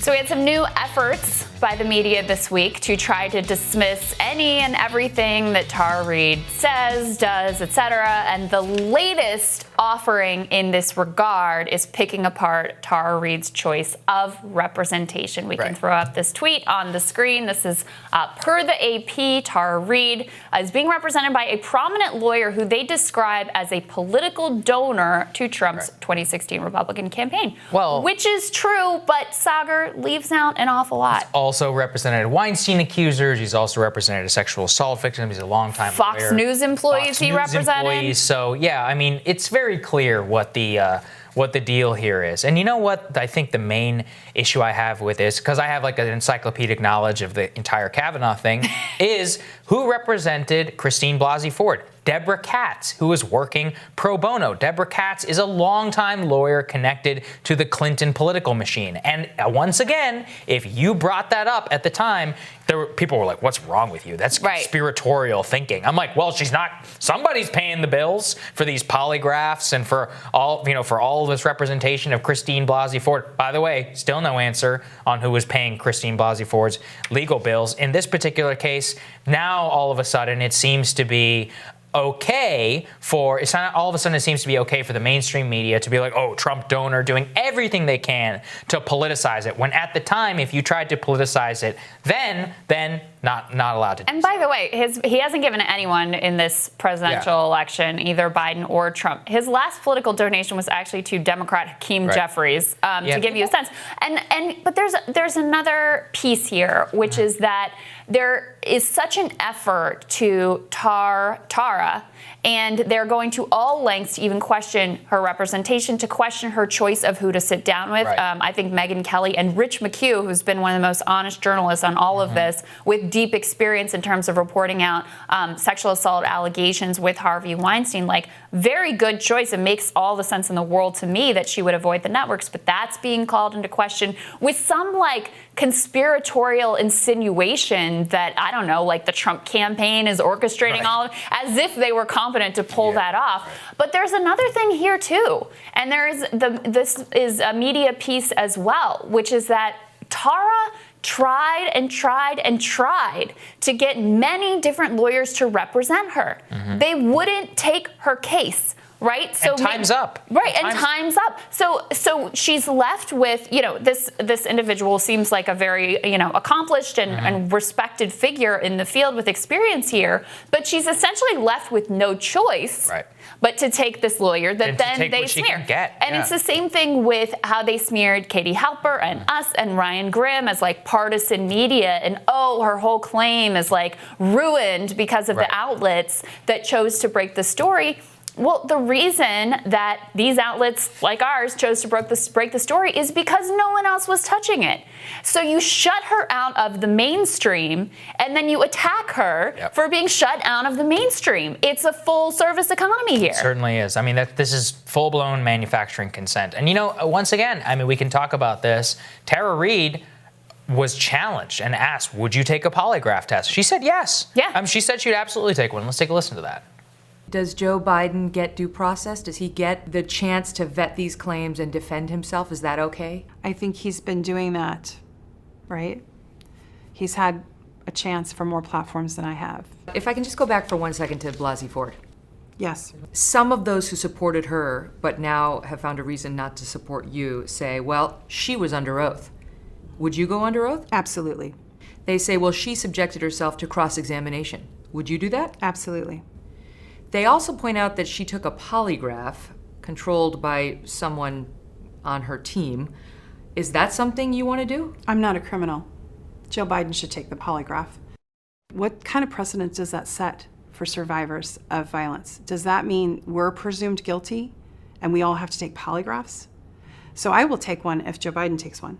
So we had some new efforts by the media this week to try to dismiss any and everything that Tara Reade says, does, etc. And the latest offering in this regard is picking apart Tara Reade's choice of representation. We can throw up this tweet on the screen. This is per the AP. Tara Reade is being represented by a prominent lawyer who they describe as a political donor to Trump's 2016 Republican campaign. Well, which is true, but Saagar leaves out an awful lot. Also represented Weinstein accusers. He's also represented a sexual assault victim. He's a longtime Fox lawyer. News employees Fox he News represented. Employees. So yeah, I mean, it's very clear what the deal here is. And you know what? I think the main issue I have with this, because I have like an encyclopedic knowledge of the entire Kavanaugh thing, is who represented Christine Blasey Ford? Deborah Katz, who is working pro bono. Deborah Katz is a longtime lawyer connected to the Clinton political machine. And once again, if you brought that up at the time, people were like, what's wrong with you? That's conspiratorial thinking. I'm like, well, she's not, somebody's paying the bills for these polygraphs and for all this representation of Christine Blasey Ford. By the way, still no answer on who was paying Christine Blasey Ford's legal bills. In this particular case, now all of a sudden it seems to be okay for, it's not all of a sudden it seems to be okay for the mainstream media to be like, oh, Trump donor, doing everything they can to politicize it. When at the time, if you tried to politicize it, then not allowed to do. And by the way, he hasn't given anyone in this presidential election, either Biden or Trump. His last political donation was actually to Democrat Hakeem Jeffries, to give you a sense. But there's another piece here, which is that there is such an effort to tar Tara, and they're going to all lengths to even question her representation, to question her choice of who to sit down with. I think Megyn Kelly and Rich McHugh, who's been one of the most honest journalists on all of this, with deep experience in terms of reporting out sexual assault allegations with Harvey Weinstein, like, very good choice. It makes all the sense in the world to me that she would avoid the networks, but that's being called into question with some like conspiratorial insinuation that, I don't know, like the Trump campaign is orchestrating all of it, as if they were competent to pull that off. But there's another thing here too, and this is a media piece as well, which is that Tara tried and tried and tried to get many different lawyers to represent her. They wouldn't take her case. Right. So time's up. Right. And time's up. So she's left with, this individual seems like a very, accomplished and respected figure in the field with experience here. But she's essentially left with no choice but to take this lawyer that then they smear. And it's the same thing with how they smeared Katie Halper and us and Ryan Grimm as like partisan media. And her whole claim is like ruined because of the outlets that chose to break the story. Well, the reason that these outlets like ours chose to break the story is because no one else was touching it. So you shut her out of the mainstream, and then you attack her for being shut out of the mainstream. It's a full-service economy here. It certainly is. I mean, this is full-blown manufacturing consent. And, once again, I mean, we can talk about this. Tara Reade was challenged and asked, would you take a polygraph test? She said yes. She said she'd absolutely take one. Let's take a listen to that. Does Joe Biden get due process? Does he get the chance to vet these claims and defend himself? Is that okay? I think he's been doing that, right? He's had a chance for more platforms than I have. If I can just go back for 1 second to Blasey Ford. Yes. Some of those who supported her, but now have found a reason not to support you, say, well, she was under oath. Would you go under oath? Absolutely. They say, well, she subjected herself to cross-examination. Would you do that? Absolutely. They also point out that she took a polygraph controlled by someone on her team. Is that something you want to do? I'm not a criminal. Joe Biden should take the polygraph. What kind of precedent does that set for survivors of violence? Does that mean we're presumed guilty and we all have to take polygraphs? So I will take one if Joe Biden takes one.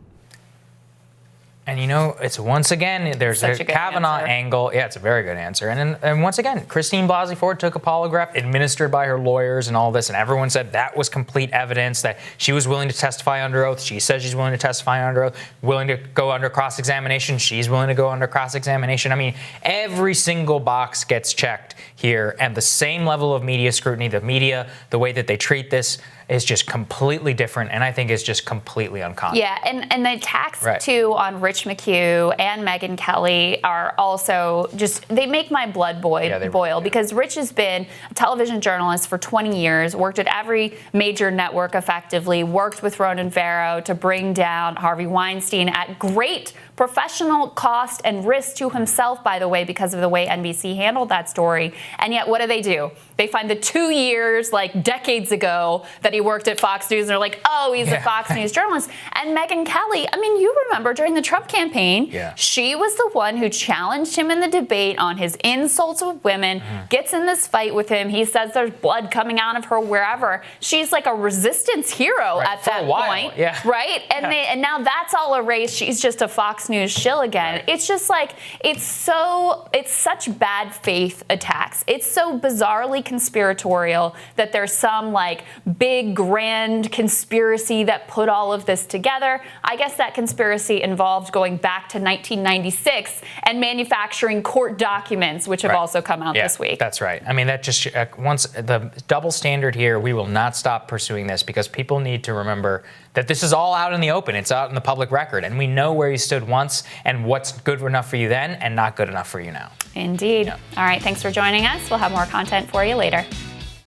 And it's once again, there's a Kavanaugh angle. Yeah, it's a very good answer. And once again, Christine Blasey Ford took a polygraph administered by her lawyers and all this, and everyone said that was complete evidence that she was willing to testify under oath. She says she's willing to testify under oath, willing to go under cross-examination. She's willing to go under cross-examination. I mean, every single box gets checked here, and the same level of media scrutiny, the media, the way that they treat this, is just completely different, and I think is just completely uncommon. Yeah, and the attacks too on Rich McHugh and Megyn Kelly are also just, they make my blood boil because Rich has been a television journalist for 20 years, worked at every major network effectively, worked with Ronan Farrow to bring down Harvey Weinstein at great professional cost and risk to himself, by the way, because of the way NBC handled that story. And yet, what do? They find the 2 years, like decades ago, that he worked at Fox News, and they're like, oh, he's a Fox News journalist. And Megyn Kelly, I mean, you remember during the Trump campaign, she was the one who challenged him in the debate on his insults with women, gets in this fight with him. He says there's blood coming out of her wherever. She's like a resistance hero at that point, right? And now that's all erased. She's just a Fox News shill again. It's just like, it's such bad faith attacks. It's so bizarrely conspiratorial that there's some like big grand conspiracy that put all of this together. I guess that conspiracy involved going back to 1996 and manufacturing court documents, which have also come out this week. That's right. I mean, that just once the double standard here, we will not stop pursuing this because people need to remember that this is all out in the open. It's out in the public record, and we know where you stood once and what's good enough for you then and not good enough for you now. Indeed. All right, thanks for joining us. We'll have more content for you later.